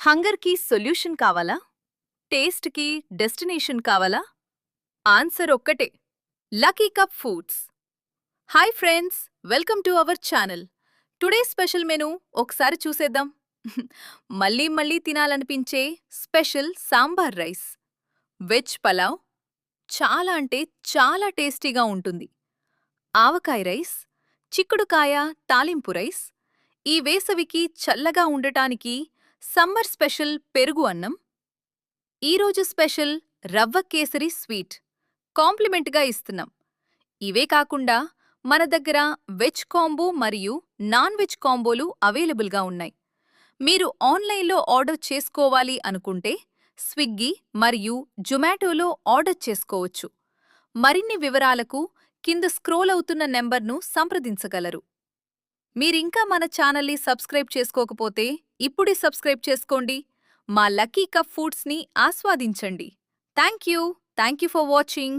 హంగర్‌కి solution కావాలా? టేస్ట్‌కి destination కావాలా? ఆన్సర్ ఒక్కటే. Lucky cup foods. Hi friends, welcome to our channel. Today special menu ఒకసారి చూసేద్దాం. మళ్ళీ మళ్ళీ తినాలనిపించే special sambar rice. Veg pulao చాలా అంటే చాలా టేస్టీగా ఉంటుంది. ఆవకాయ రైస్, చిక్కుడుకాయ తాలింపు రైస్, ఈ వేసవికి చల్లగా ఉండటానికి సమ్మర్ స్పెషల్ పెరుగు అన్నం, ఈరోజు స్పెషల్ రవ్వ కేసరి స్వీట్ కాంప్లిమెంట్గా ఇస్తున్నాం. ఇవే కాకుండా మన దగ్గర వెజ్ కాంబో మరియు నాన్ వెజ్ కాంబోలు అవైలబుల్గా ఉన్నాయి. మీరు ఆన్లైన్లో ఆర్డర్ చేసుకోవాలి అనుకుంటే స్విగ్గీ మరియు జొమాటోలో ఆర్డర్ చేసుకోవచ్చు. మరిన్ని వివరాలకు కింద స్క్రోల్ అవుతున్న నెంబర్ను సంప్రదించగలరు. మీరింకా మన ఛానల్ని సబ్స్క్రైబ్ చేసుకోకపోతే ఇప్పుడే సబ్స్క్రైబ్ చేసుకోండి. మా లక్కీ కప్ ఫుడ్స్ని ఆస్వాదించండి. Thank you for watching.